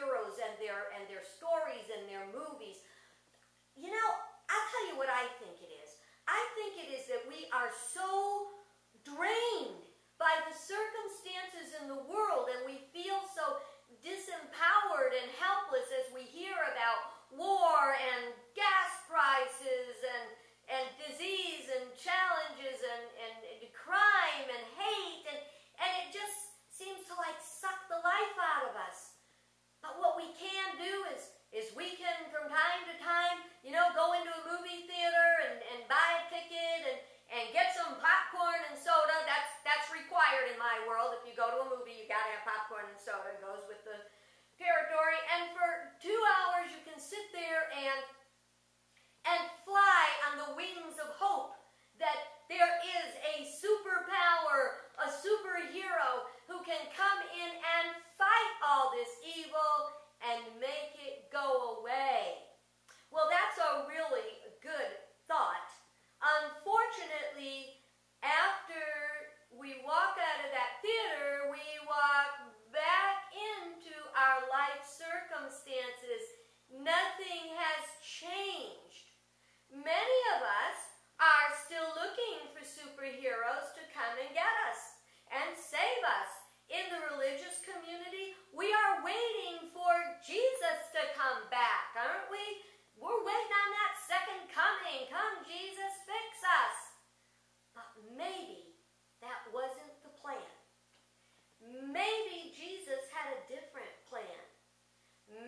superheroes and their stories and their movies. You know, I'll tell you what I think it is. I think it is that we are so drained by the circumstances in the world, and we feel so disempowered and helpless as we hear about war and gas prices and disease and challenges and crime and hate, and it just seems to like suck the life out of us. But what we can do is we can from time to time, you know, go into a movie theater and buy a ticket and get some popcorn and soda. That's required in my world. If you go to a movie, you gotta have popcorn and soda. It goes with the territory. And for 2 hours, you can sit there and fly on the wings of hope that there is a superpower, a superhero who can come in and fight all this evil and make it go away. Well, that's a really good thought. Unfortunately, after we walk out of that theater, we walk back into our life circumstances. Nothing has changed. Many of us are still looking for superheroes to come and get us and save us. In the religious community, we are waiting for Jesus to come back, aren't we? We're waiting on that second coming. Come, Jesus, fix us. But maybe that wasn't the plan. Maybe Jesus had a different plan.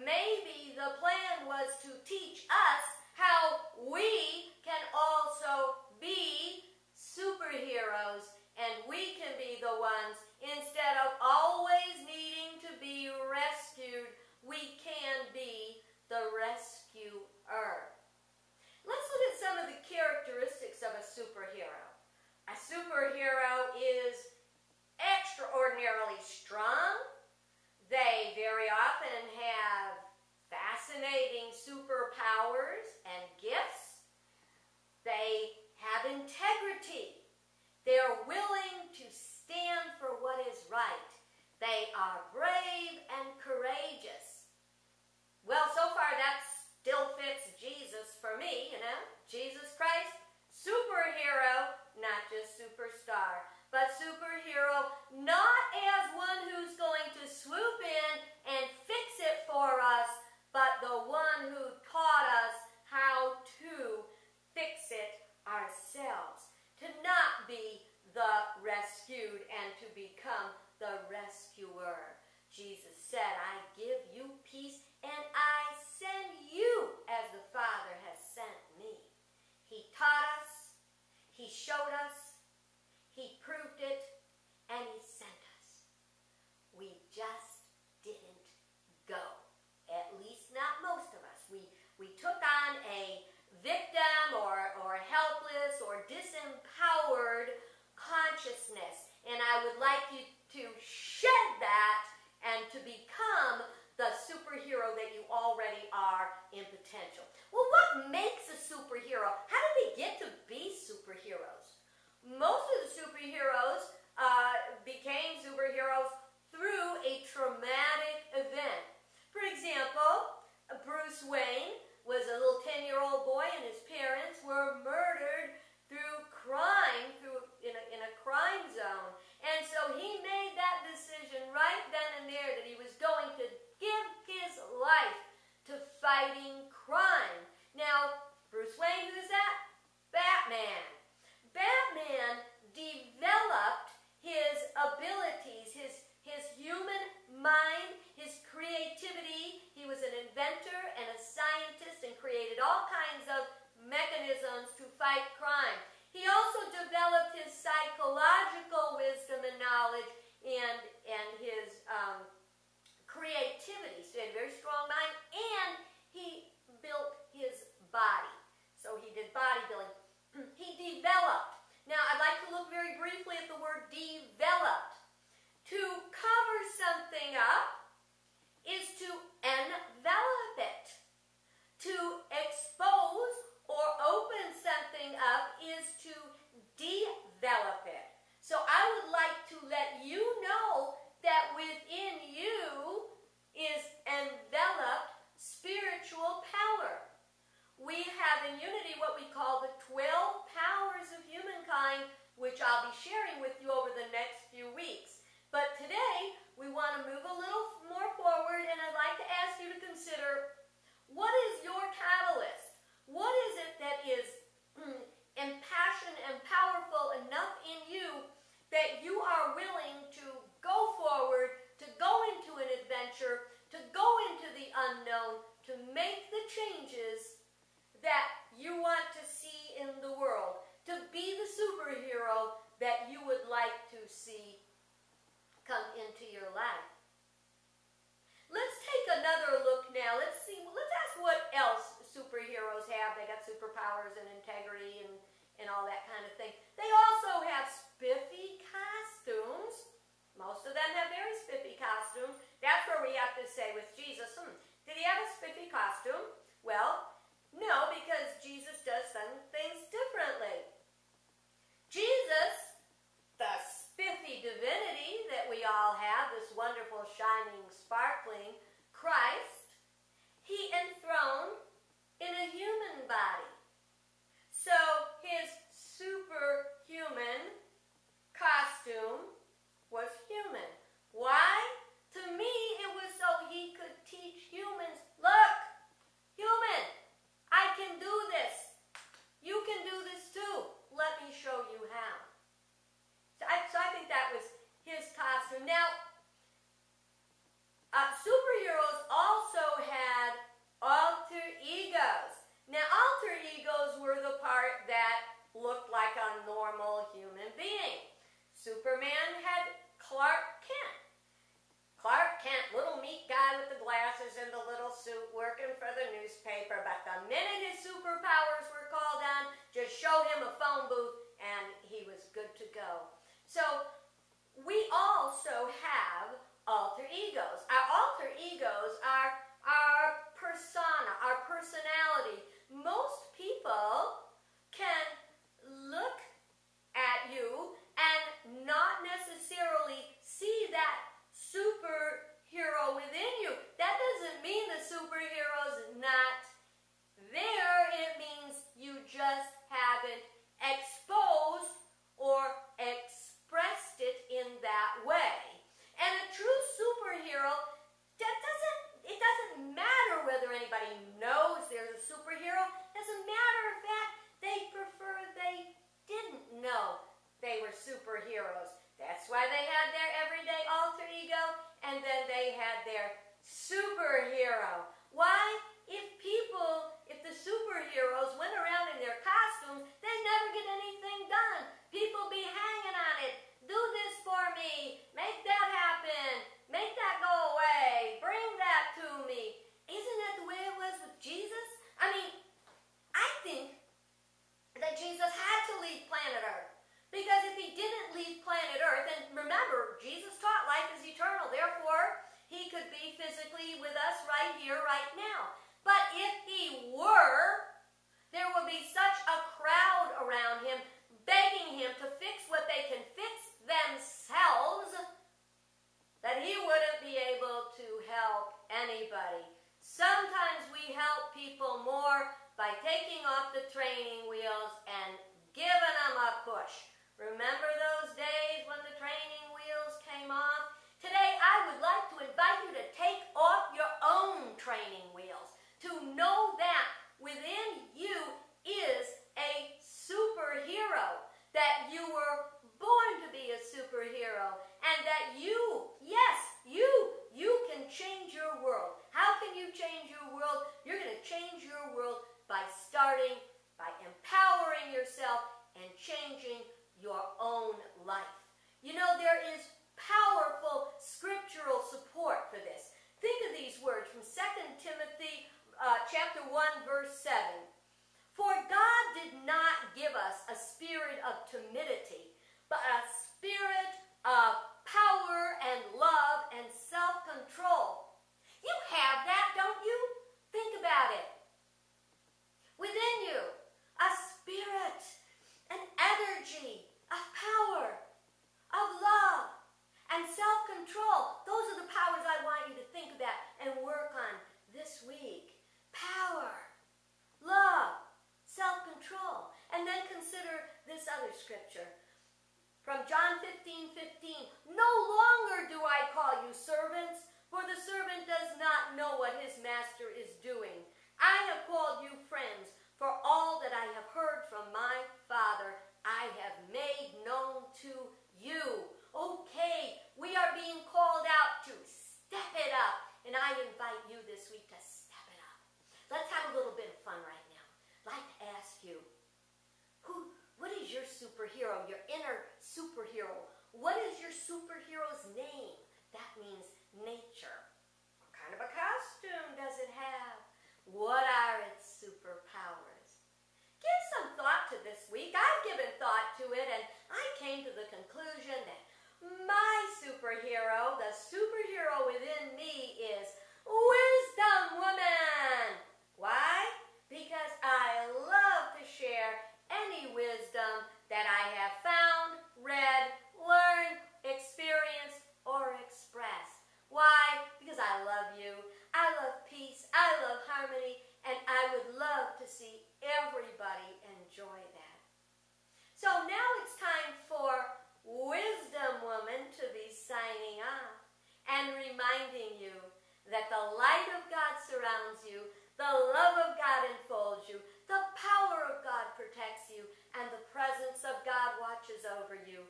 Maybe the plan was to teach us how we can also be superheroes, and we can be the ones, instead of always needing to be rescued, we can be the rescuer. Let's look at some of the characteristics of a superhero. A superhero is extraordinarily strong. They very often have fascinating superpowers and gifts. They have integrity. They're willing to stand for what is right. They are brave and courageous. Well, so far that still fits Jesus for me, you know. Jesus Christ, superhero, not just superstar, but superhero not as one who's going to swoop in and fix it for us, but the one who taught us how to fix it ourselves. To not be the rescued and to become the rescuer. Jesus said, I give you peace and I send you as the Father has sent me. He taught us, He showed us, He proved it, and He sent us. We just didn't go. At least not most of us. We took on a victim or helpless or disempowered consciousness. And I would like you to shed that and to become the superhero that you already are in potential. Well, what makes a superhero? How did we get to be superheroes? Most of the superheroes became superheroes through a traumatic event. For example, Bruce Wayne was a little 10-year-old boy and his parents were murdered through crime, in a crime zone. And so he made that decision right then and there that he was going to give his life to fighting crime. Now, Bruce Wayne, who's that? Batman. Batman developed into your life. Let's take another look now. Let's ask what else superheroes have. They got superpowers and integrity and all that kind of thing. They also have spiffy costumes. Most of them have very spiffy costumes. That's where we have to say with Jesus, did he have a spiffy costume? Well, no, because Jesus does some things differently. Jesus, the spiffy divinity that we all have, this wonderful, shining, sparkling Christ, he enthroned in a human body. So his superhuman costume was human. Why? To me, it was so he could teach humans, look, human, I can do this. You can do this too. Let me show you how. So I think that was his costume. Now, superheroes also had alter egos. Now, alter egos were the part that looked like a normal human being. Superman had Clark Kent. Clark Kent, little meat guy with the glasses and the little suit working for the newspaper. But the minute his superpowers were called on, just show him a phone booth and he was good to go. So we also have alter egos. Our alter egos are our persona, our personality. Most people can look at you and not necessarily see that superhero within you. That doesn't mean the superhero's not there. It means you just haven't exposed or expressed it in that way. And a true superhero, it doesn't matter whether anybody knows there's a superhero. As a matter of fact, they prefer they didn't know they were superheroes. That's why they had their everyday alter ego, and then they had their superhero. Why? If the superheroes went around in their costumes, they'd never get anything done. People be hanging on it. Do this for me. Make that happen. Make that go away. Bring that to me. Isn't that the way it was with Jesus? I mean, I think that Jesus had to leave planet Earth. Because if he didn't leave planet Earth, and remember, Jesus taught life is eternal, therefore, he could be physically with us right here, right now. But if he were, there would be such a crowd around him, begging him to fix what they can fix themselves, that he wouldn't be able to help anybody. Sometimes we help people more by taking off the training wheels and giving them a push. Remember those days when the training wheels came off? Today, I would like to invite you to take off your own training wheels, to know that within you is a superhero, that you were born to be a superhero, and that you, yes, you can change your world. How can you change your world? You're going to change your world by empowering yourself and changing your own life. You know, there is powerful scriptural support for this. Think of these words from 2 Timothy chapter 1, verse 7. For God did not give us a spirit of timidity, but a spirit of power and love and self-control. You have that, don't you? Think about it. Within you, a spirit, an energy of power, of love, and self-control. Those are the powers I want you to think about and work on this week. Power, love, self-control. And then consider this other scripture. From John 15:15. No longer do I call you servants, for the servant does not know what his master is doing. I have called you friends, for all that I have heard from my Father, I have made known to you. Okay, we are being called out to step it up, and I invite you this week to step it up. Let's have a little bit of fun right now. I'd like to ask you, what is your superhero, your inner superhero? What is your superhero's name reminding you that the light of God surrounds you, the love of God enfolds you, the power of God protects you, and the presence of God watches over you.